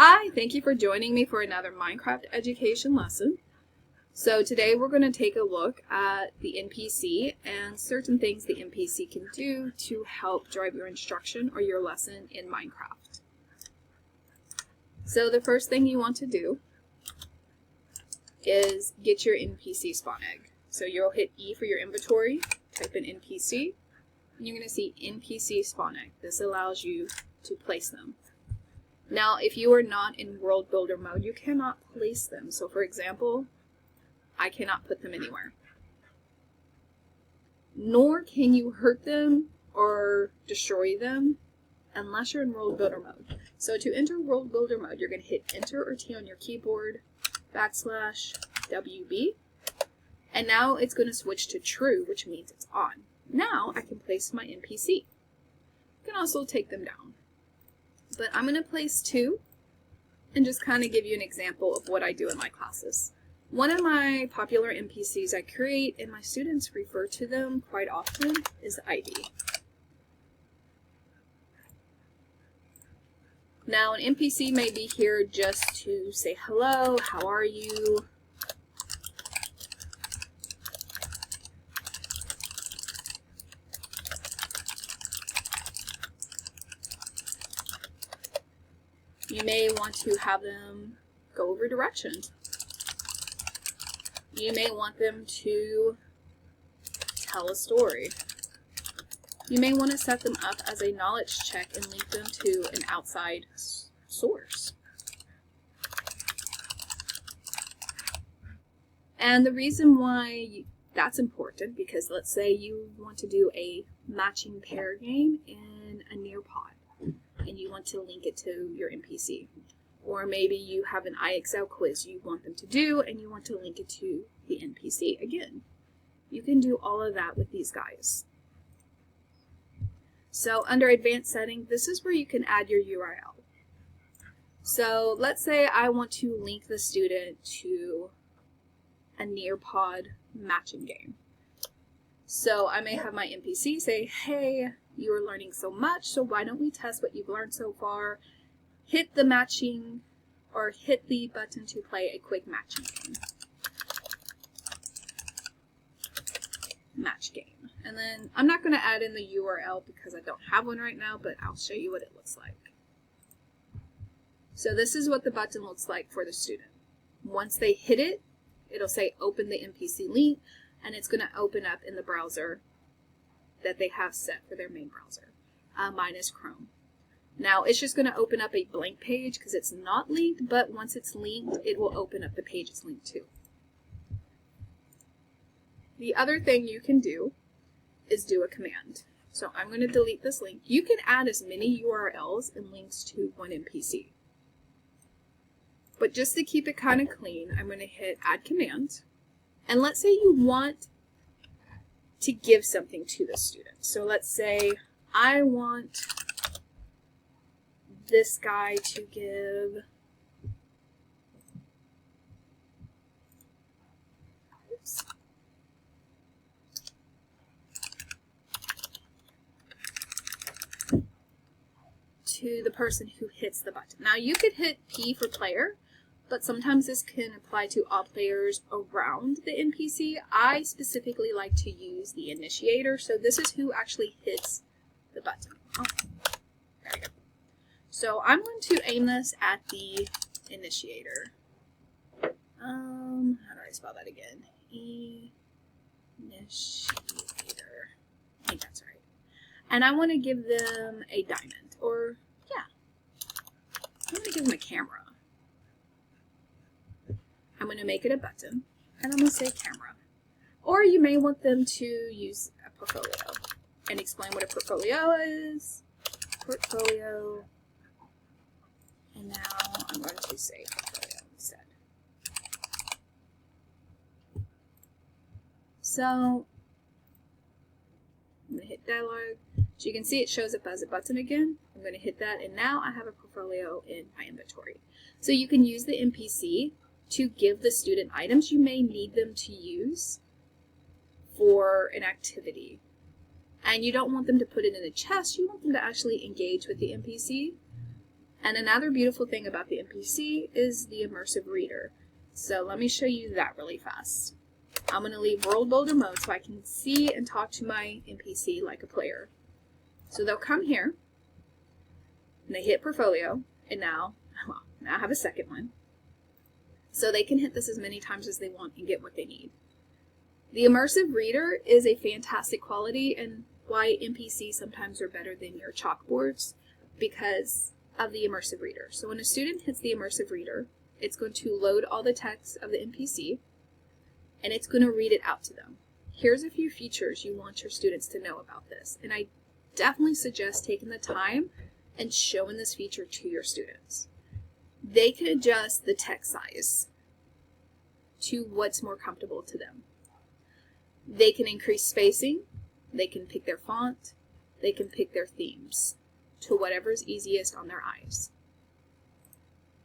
Hi, thank you for joining me for another Minecraft education lesson. So today we're going to take a look at the NPC and certain things the NPC can do to help drive your instruction or your lesson in Minecraft. So the first thing you want to do is get your NPC spawn egg. So you'll hit E for your inventory, type in NPC, and you're going to see NPC spawn egg. This allows you to place them. Now, if you are not in World Builder mode, you cannot place them. So, for example, I cannot put them anywhere. Nor can you hurt them or destroy them unless you're in World Builder mode. So, to enter World Builder mode, you're going to hit Enter or T on your keyboard, \WB, and now it's going to switch to true, which means it's on. Now, I can place my NPC. You can also take them down. But I'm going to place 2 and just kind of give you an example of what I do in my classes. One of my popular NPCs I create, and my students refer to them quite often, is Ivy. Now, an NPC may be here just to say hello, how are you? You may want to have them go over directions. You may want them to tell a story. You may want to set them up as a knowledge check and link them to an outside source. And the reason why that's important, because let's say you want to do a matching pair game in a Nearpod, and you want to link it to your NPC. Or maybe you have an IXL quiz you want them to do, and you want to link it to the NPC. Again, you can do all of that with these guys. So under advanced setting, this is where you can add your URL. So let's say I want to link the student to a Nearpod matching game. So I may have my NPC say, hey, you are learning so much, so why don't we test what you've learned so far? Hit the matching, or hit the button to play a quick matching game. Match game. And then I'm not going to add in the URL because I don't have one right now, but I'll show you what it looks like. So this is what the button looks like for the student. Once they hit it, it'll say open the NPC link, and it's going to open up in the browser that they have set for their main browser. Mine is Chrome. Now, it's just going to open up a blank page because it's not linked, but once it's linked, it will open up the page it's linked to. The other thing you can do is do a command. So I'm going to delete this link. You can add as many URLs and links to one NPC. But just to keep it kind of clean, I'm going to hit Add Command. And let's say you want to give something to the student. So let's say I want this guy to give to the person who hits the button. Now you could hit P for player, but sometimes this can apply to all players around the NPC. I specifically like to use the initiator, so this is who actually hits the button. Oh, there we go. So I'm going to aim this at the initiator. How do I spell that again? Initiator. I think that's right. And I want to give them a diamond, or yeah, I'm going to give them a camera. I'm going to make it a button, and I'm going to say camera. Or you may want them to use a portfolio and explain what a portfolio is. Portfolio. And now I'm going to say portfolio instead. So I'm going to hit dialog. So you can see it shows up as a button again. I'm going to hit that, and now I have a portfolio in my inventory. So you can use the NPC to give the student items you may need them to use for an activity. And you don't want them to put it in a chest, you want them to actually engage with the NPC And another beautiful thing about the NPC is the immersive reader. So let me show you that really fast. I'm going to leave world builder mode so I can see and talk to my NPC like a player. So they'll come here, and they hit portfolio, and now I have a second one. So they can hit this as many times as they want and get what they need. The immersive reader is a fantastic quality, and why NPCs sometimes are better than your chalkboards, because of the immersive reader. So when a student hits the immersive reader, it's going to load all the text of the NPC, and it's going to read it out to them. Here's a few features you want your students to know about this, and I definitely suggest taking the time and showing this feature to your students. They can adjust the text size to what's more comfortable to them. They can increase spacing, they can pick their font, they can pick their themes to whatever's easiest on their eyes.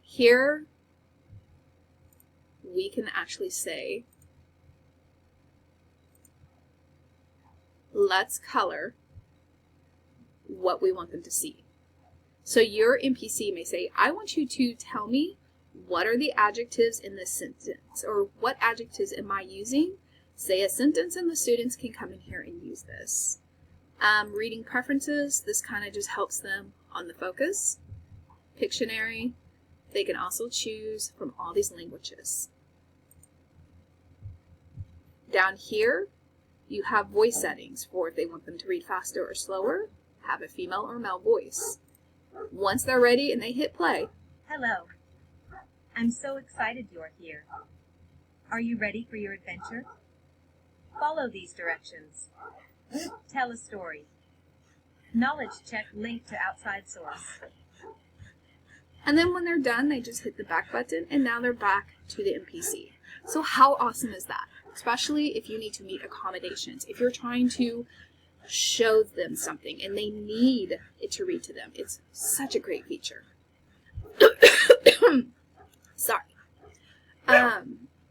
Here, we can actually say, let's color what we want them to see. So your NPC may say, I want you to tell me what are the adjectives in this sentence, or what adjectives am I using? Say a sentence and the students can come in here and use this. Reading preferences, this kind of just helps them on the focus. Pictionary, they can also choose from all these languages. Down here, you have voice settings for if they want them to read faster or slower, have a female or male voice. Once they're ready and they hit play. Hello. I'm so excited you're here. Are you ready for your adventure? Follow these directions. Tell a story. Knowledge check link to outside source. And then when they're done, they just hit the back button, and now they're back to the NPC. So how awesome is that? Especially if you need to meet accommodations. If you're trying to show them something and they need it to read to them. It's such a great feature. Sorry.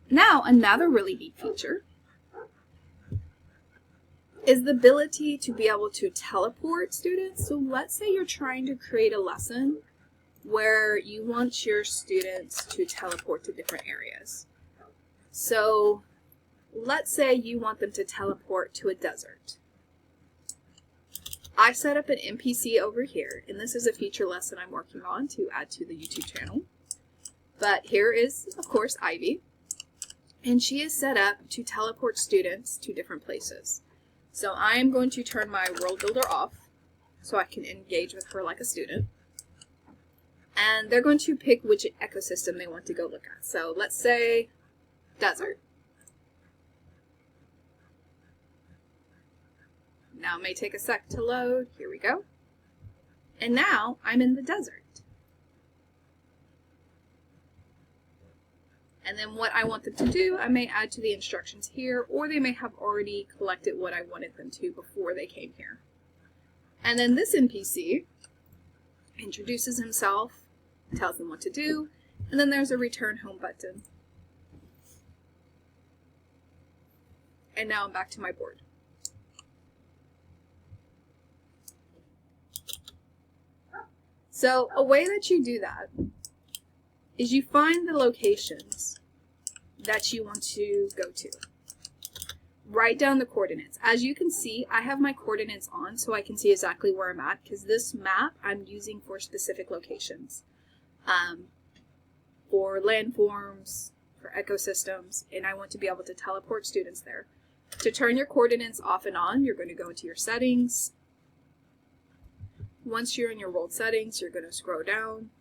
Now, another really neat feature is the ability to be able to teleport students. So let's say you're trying to create a lesson where you want your students to teleport to different areas. So let's say you want them to teleport to a desert. I set up an NPC over here, and this is a feature lesson I'm working on to add to the YouTube channel. But here is, of course, Ivy, and she is set up to teleport students to different places. So I am going to turn my world builder off so I can engage with her like a student. And they're going to pick which ecosystem they want to go look at. So let's say desert. Now it may take a sec to load. Here we go. And now I'm in the desert. And then what I want them to do, I may add to the instructions here, or they may have already collected what I wanted them to before they came here. And then this NPC introduces himself, tells them what to do, and then there's a return home button. And now I'm back to my board. So a way that you do that is you find the locations that you want to go to. Write down the coordinates. As you can see, I have my coordinates on so I can see exactly where I'm at, because this map I'm using for specific locations. For landforms, for ecosystems, and I want to be able to teleport students there. To turn your coordinates off and on, you're going to go into your settings. Once you're in your world settings, you're going to scroll down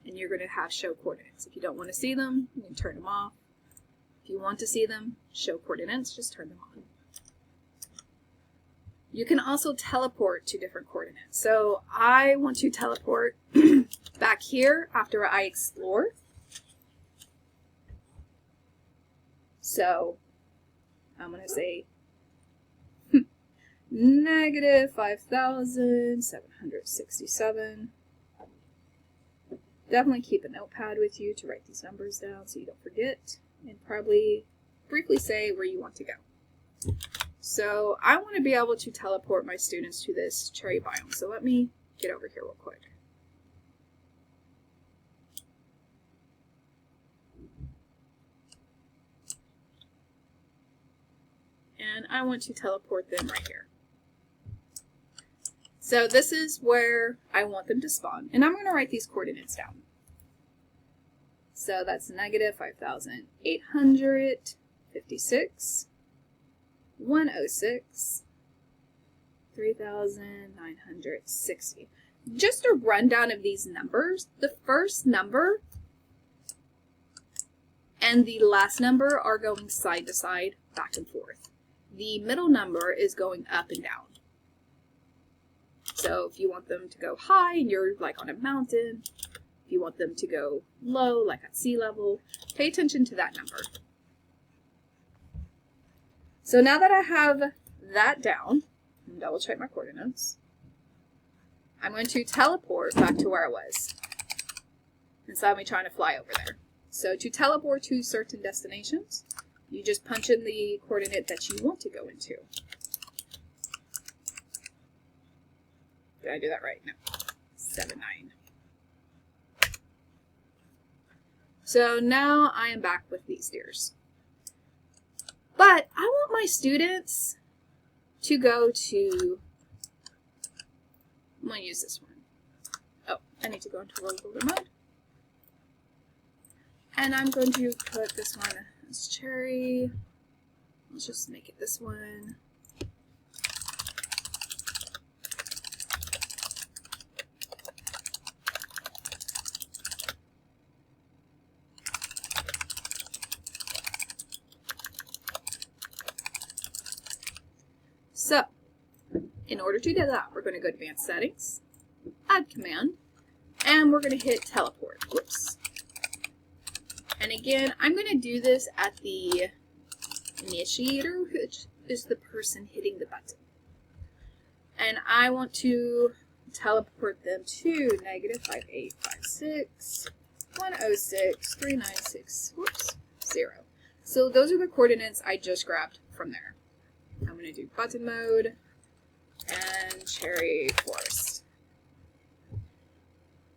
and you're going to have show coordinates. If you don't want to see them, you can turn them off. If you want to see them, show coordinates, just turn them on. You can also teleport to different coordinates. So I want to teleport back here after I explore. So I'm going to say negative 5,767. Definitely keep a notepad with you to write these numbers down so you don't forget, and probably briefly say where you want to go. So I want to be able to teleport my students to this cherry biome. So let me get over here real quick. and I want to teleport them right here. So this is where I want them to spawn, and I'm going to write these coordinates down. So that's negative 5,856, 106, 3,960. Just a rundown of these numbers. The first number and the last number are going side to side, back and forth. The middle number is going up and down. So if you want them to go high and you're like on a mountain, if you want them to go low, like at sea level, pay attention to that number. So now that I have that down, and double check my coordinates, I'm going to teleport back to where I was, instead of me trying to fly over there. So to teleport to certain destinations, you just punch in the coordinate that you want to go into. Did I do that right? No. 7, 9. So now I am back with these deers. But I want my students to go to, I'm going to use this one. Oh, I need to go into world builder mode. And I'm going to put this one as cherry. Let's just make it this one. So, in order to do that, we're going to go to Advanced Settings, Add Command, and we're going to hit Teleport. Whoops. And again, I'm going to do this at the initiator, which is the person hitting the button. And I want to teleport them to negative 5856, 106, 396, whoops, 0. So those are the coordinates I just grabbed from there. I'm going to do button mode and cherry forest.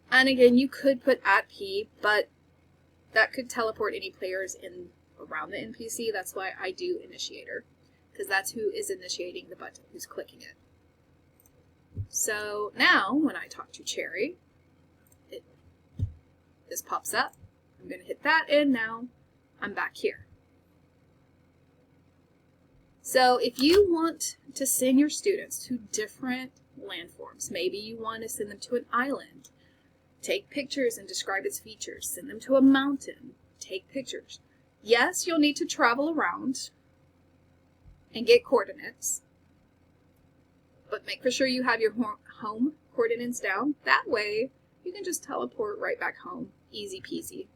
And again, you could put @P, but that could teleport any players in around the NPC. That's why I do initiator, because that's who is initiating the button, who's clicking it. So now when I talk to Cherry, this pops up. I'm going to hit that, and now I'm back here. So if you want to send your students to different landforms, maybe you want to send them to an island, take pictures and describe its features, send them to a mountain, take pictures. Yes, you'll need to travel around and get coordinates, but make for sure you have your home coordinates down. That way you can just teleport right back home, easy peasy.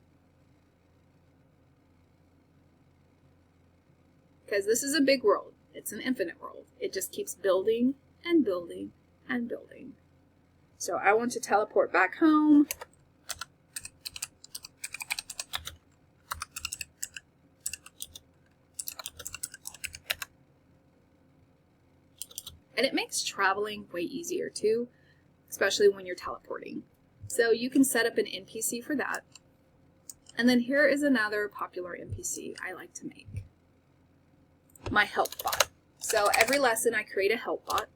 Because this is a big world. It's an infinite world. It just keeps building and building and building. So I want to teleport back home. And it makes traveling way easier too, especially when you're teleporting. So you can set up an NPC for that. And then here is another popular NPC I like to make. My help bot. So every lesson I create a help bot.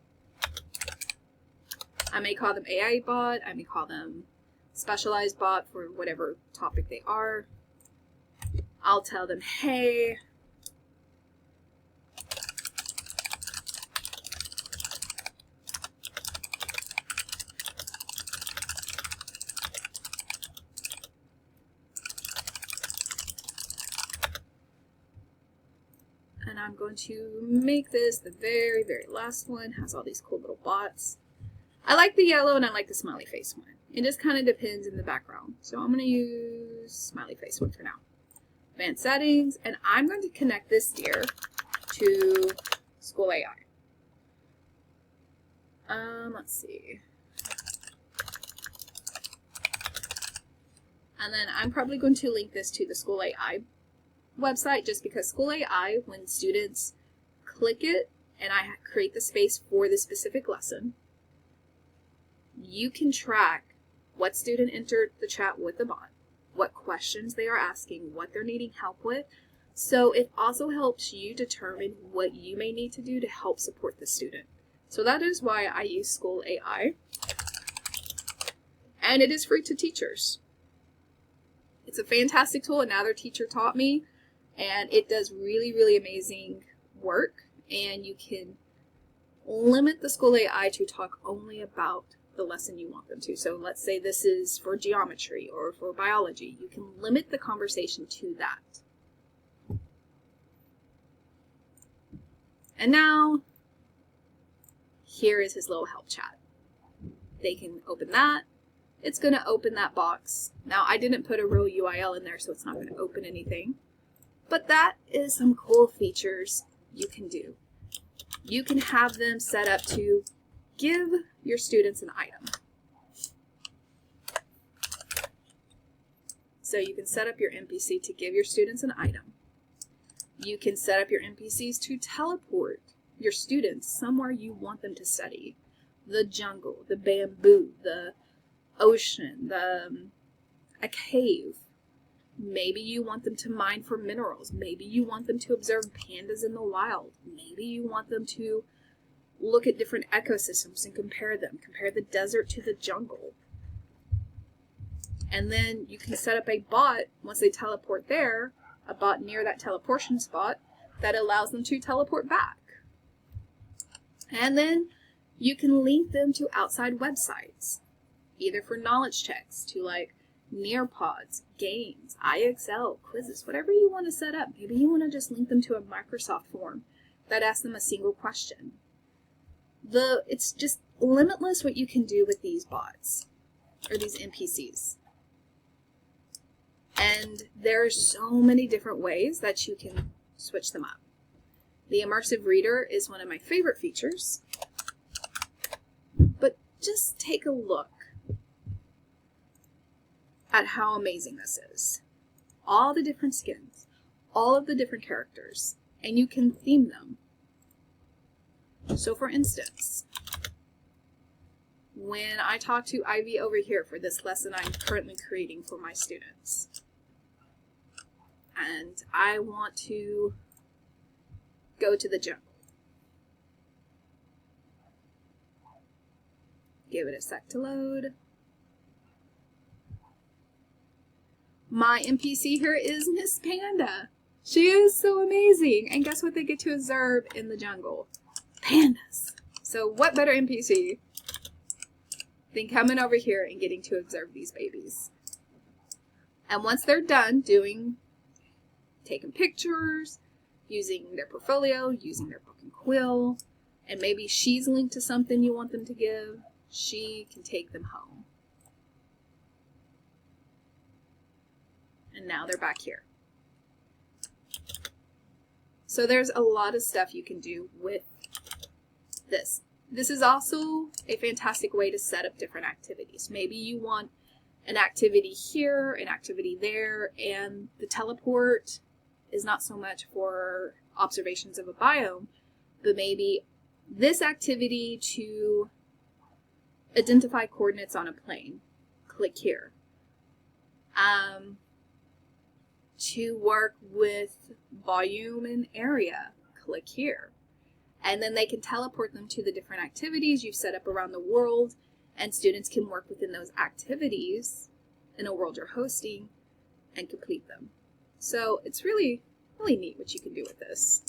I may call them AI bot, I may call them specialized bot for whatever topic they are. I'll tell them, hey, and I'm going to make this the very, very last one. Has all these cool little bots. I like the yellow and I like the smiley face one. It just kind of depends in the background. So I'm going to use smiley face one for now. Advanced settings, and I'm going to connect this deer to School AI. Let's see. And then I'm probably going to link this to the School AI website, just because School AI, when students click it and I create the space for the specific lesson, you can track what student entered the chat with the bot, what questions they are asking, what they're needing help with. So it also helps you determine what you may need to do to help support the student. So that is why I use School AI. And it is free to teachers. It's a fantastic tool. Another teacher taught me, and it does really, really amazing work. And you can limit the School AI to talk only about the lesson you want them to. So let's say this is for geometry or for biology. You can limit the conversation to that. And now, here is his little help chat. They can open that. It's going to open that box. Now, I didn't put a real URL in there, so it's not going to open anything. But that is some cool features you can do. You can have them set up to give your students an item. So you can set up your NPC to give your students an item. You can set up your NPCs to teleport your students somewhere you want them to study. The jungle, the bamboo, the ocean, a cave. Maybe you want them to mine for minerals. Maybe you want them to observe pandas in the wild. Maybe you want them to look at different ecosystems and compare them. Compare the desert to the jungle. And then you can set up a bot, once they teleport there, a bot near that teleportation spot that allows them to teleport back. And then you can link them to outside websites, either for knowledge checks, to like Nearpods, games, IXL, quizzes, whatever you want to set up. Maybe you want to just link them to a Microsoft form that asks them a single question. It's just limitless what you can do with these bots, or these NPCs. And there are so many different ways that you can switch them up. The immersive reader is one of my favorite features. But just take a look at how amazing this is. All the different skins, all of the different characters, and you can theme them. So for instance, when I talk to Ivy over here for this lesson I'm currently creating for my students, and I want to go to the jungle. Give it a sec to load. My NPC here is Miss Panda. She is so amazing. And guess what they get to observe in the jungle? Pandas. So what better NPC than coming over here and getting to observe these babies? And once they're done taking pictures, using their portfolio, using their book and quill, and maybe she's linked to something you want them to give, she can take them home. And now they're back here. So there's a lot of stuff you can do with this. This is also a fantastic way to set up different activities. Maybe you want an activity here, an activity there, and the teleport is not so much for observations of a biome, but maybe this activity to identify coordinates on a plane. Click here. To work with volume and area. Click here. And then they can teleport them to the different activities you've set up around the world, and students can work within those activities in a world you're hosting and complete them. So it's really, really neat what you can do with this.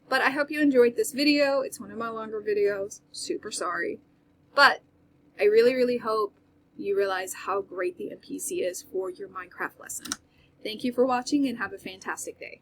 But I hope you enjoyed this video. It's one of my longer videos. Super sorry. But I really, really hope you realize how great the NPC is for your Minecraft lesson. Thank you for watching and have a fantastic day.